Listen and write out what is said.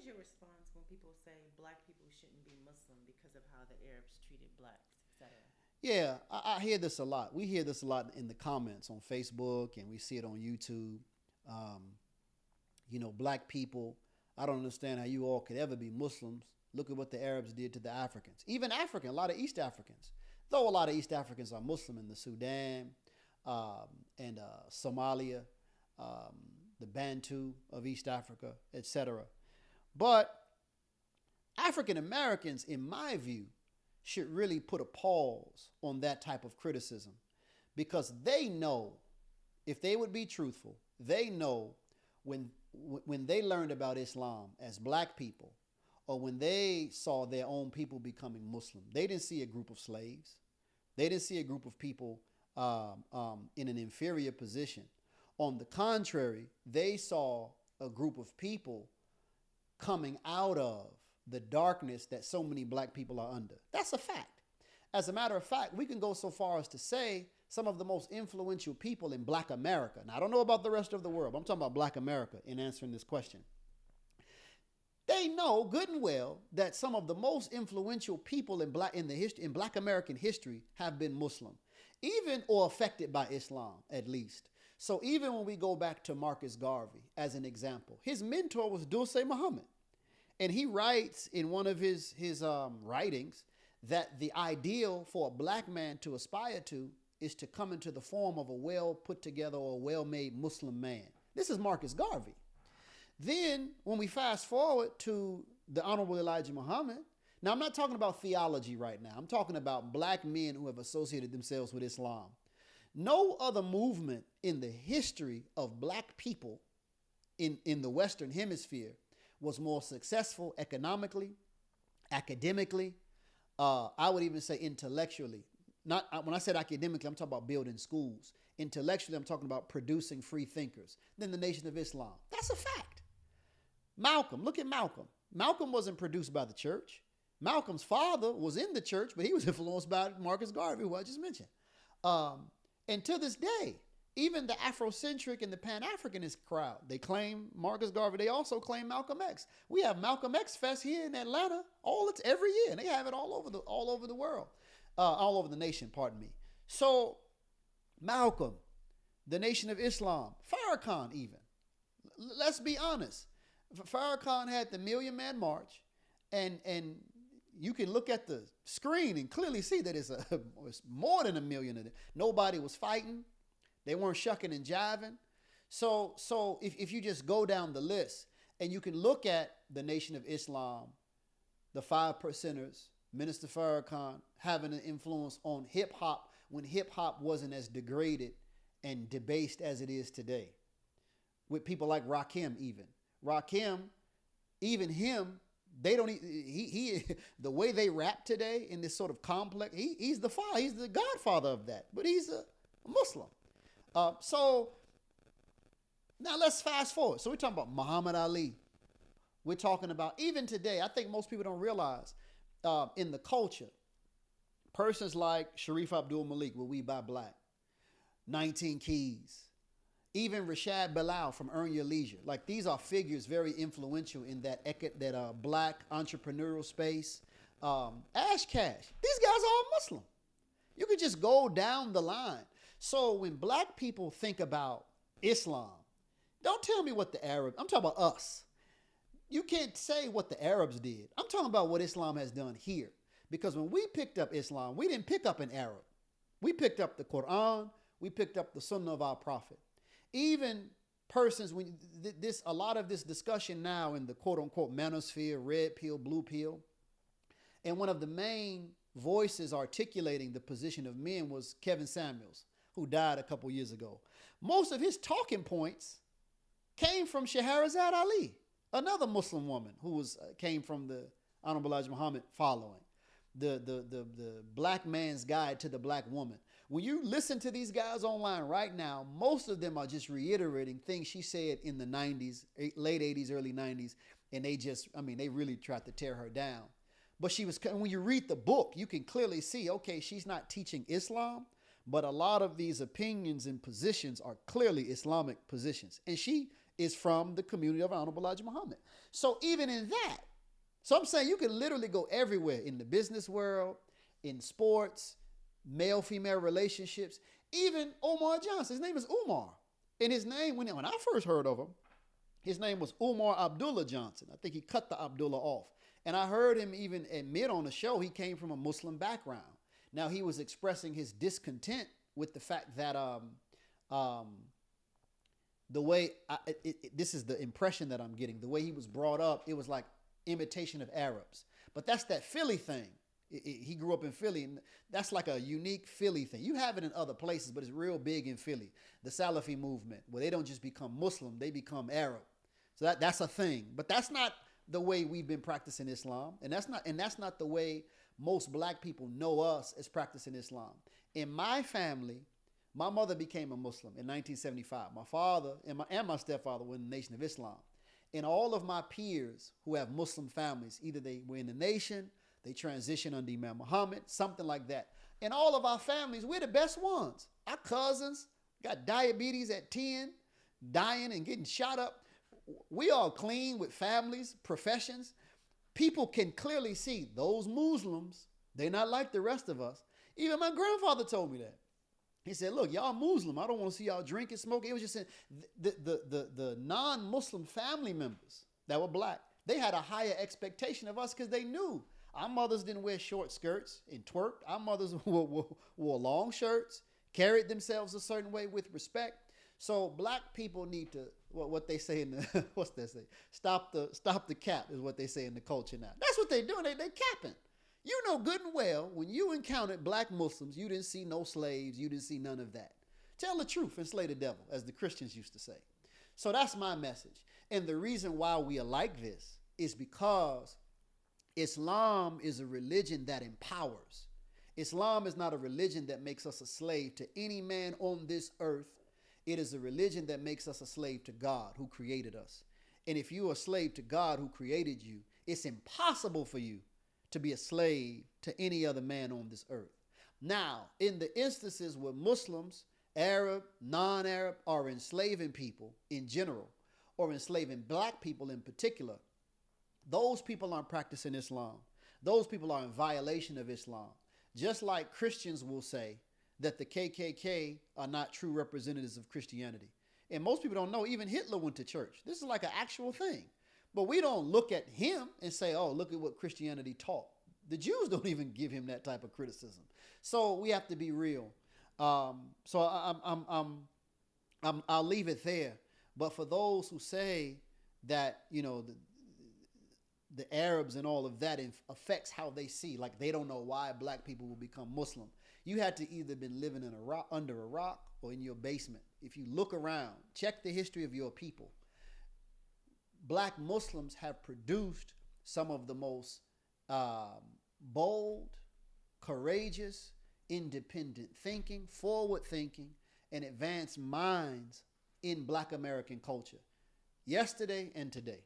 your response when people say black people shouldn't be Muslim because of how the Arabs treated blacks, etc.? Yeah, I hear this a lot. We hear this a lot in the comments on Facebook, and we see it on YouTube. Um, Black people. I don't understand how you all could ever be Muslims. Look at what the Arabs did to the Africans. Even African, a lot of East Africans. Though a lot of East Africans are Muslim in the Sudan and Somalia, the Bantu of East Africa, etc. But African Americans, in my view, should really put a pause on that type of criticism because they know, if they would be truthful, they know when they learned about Islam as black people or when they saw their own people becoming Muslim, they didn't see a group of slaves. They didn't see a group of people in an inferior position. On the contrary, they saw a group of people coming out of the darkness that so many black people are under. That's a fact. As a matter of fact, we can go so far as to say some of the most influential people in black America. Now, I don't know about the rest of the world, but I'm talking about black America in answering this question. They know good and well that some of the most influential people in black American history have been Muslim, even or affected by Islam, at least. So even when we go back to Marcus Garvey as an example, his mentor was Dulce Muhammad. And he writes in one of his writings that the ideal for a black man to aspire to is to come into the form of a well put together or well-made Muslim man. This is Marcus Garvey. Then when we fast forward to the Honorable Elijah Muhammad, now I'm not talking about theology right now. I'm talking about black men who have associated themselves with Islam. No other movement in the history of black people in the Western Hemisphere was more successful economically, academically, I would even say intellectually. Not when I said academically, I'm talking about building schools. Intellectually, I'm talking about producing free thinkers than the Nation of Islam. That's a fact. Malcolm, look at Malcolm. Malcolm wasn't produced by the church. Malcolm's father was in the church, but he was influenced by Marcus Garvey, who I just mentioned. And to this day, even the Afrocentric and the Pan-Africanist crowd, they claim Marcus Garvey. They also claim Malcolm X. We have Malcolm X Fest here in Atlanta every year, and they have it all over the world, all over the nation. Pardon me. So Malcolm, the Nation of Islam, Farrakhan, even. Let's be honest. Farrakhan had the Million Man March, and you can look at the screen and clearly see that it's more than a million of them. Nobody was fighting. They weren't shucking and jiving. So if you just go down the list and you can look at the Nation of Islam, the Five Percenters, Minister Farrakhan having an influence on hip hop when hip hop wasn't as degraded and debased as it is today. With people like Rakim even. Rakim, even him, they don't he the way they rap today in this sort of complex, he's the godfather of that, but he's a Muslim. So now let's fast forward. So we're talking about Muhammad Ali. We're talking about, even today, I think most people don't realize in the culture, persons like Sharif Abdul-Malik, with We Buy Black, 19 Keys, even Rashad Bilal from Earn Your Leisure. Like, these are figures very influential in that black entrepreneurial space. Ash Cash, these guys are all Muslim. You could just go down the line. So when black people think about Islam, don't tell me what the Arabs, I'm talking about us. You can't say what the Arabs did. I'm talking about what Islam has done here. Because when we picked up Islam, we didn't pick up an Arab. We picked up the Quran. We picked up the Sunnah of our Prophet. Even persons, a lot of this discussion now in the quote unquote manosphere, red pill, blue pill, and one of the main voices articulating the position of men was Kevin Samuels, who died a couple years ago. Most of his talking points came from Shaharazad Ali, another Muslim woman who came from the Honorable Elijah Muhammad following. The black man's guide to the black woman. When you listen to these guys online right now, most of them are just reiterating things she said in the 90s, late 80s, early 90s, and they really tried to tear her down. But when you read the book, you can clearly see, okay, she's not teaching Islam, but a lot of these opinions and positions are clearly Islamic positions. And she is from the community of Honorable Elijah Muhammad. So even in that, so I'm saying you can literally go everywhere in the business world, in sports, male-female relationships, even Omar Johnson. His name is Umar. And his name, when I first heard of him, his name was Umar Abdullah Johnson. I think he cut the Abdullah off. And I heard him even admit on the show he came from a Muslim background. Now, he was expressing his discontent with the fact that the way, this is the impression that I'm getting, the way he was brought up, it was like imitation of Arabs. But that's that Philly thing. He grew up in Philly, and that's like a unique Philly thing. You have it in other places, but it's real big in Philly. The Salafi movement, where they don't just become Muslim, they become Arab. So that's a thing. But that's not the way we've been practicing Islam, and that's not the way most black people know us as practicing Islam. In my family, my mother became a Muslim in 1975. My father and my stepfather were in the Nation of Islam. And all of my peers who have Muslim families, either they were in the Nation, they transitioned under Imam Muhammad, something like that. In all of our families, we're the best ones. Our cousins got diabetes at 10, dying and getting shot up. We all clean with families, professions. People can clearly see those Muslims, they're not like the rest of us. Even my grandfather told me that. He said, look, y'all Muslim. I don't want to see y'all drinking, smoking. It was just the non-Muslim family members that were black. They had a higher expectation of us because they knew our mothers didn't wear short skirts and twerked. Our mothers wore long shirts, carried themselves a certain way with respect. So black people need to, what they say in the, what's that say? Stop the cap is what they say in the culture now. That's what they're doing. They're capping. You know good and well, when you encountered black Muslims, you didn't see no slaves. You didn't see none of that. Tell the truth and slay the devil, as the Christians used to say. So that's my message. And the reason why we are like this is because Islam is a religion that empowers. Islam is not a religion that makes us a slave to any man on this earth. It is a religion that makes us a slave to God who created us. And if you are a slave to God who created you, it's impossible for you to be a slave to any other man on this earth. Now, in the instances where Muslims, Arab, non-Arab, are enslaving people in general, or enslaving black people in particular, those people aren't practicing Islam. Those people are in violation of Islam. Just like Christians will say that the KKK are not true representatives of Christianity. And most people don't know even Hitler went to church. This is like an actual thing. But we don't look at him and say, oh, look at what Christianity taught. The Jews don't even give him that type of criticism. So we have to be real. So I'll leave it there. But for those who say that, you know, the Arabs and all of that affects how they see, like they don't know why black people will become Muslim. You had to either been living in under a rock or in your basement. If you look around, check the history of your people. Black Muslims have produced some of the most bold, courageous, independent thinking, forward thinking, and advanced minds in black American culture, yesterday and today.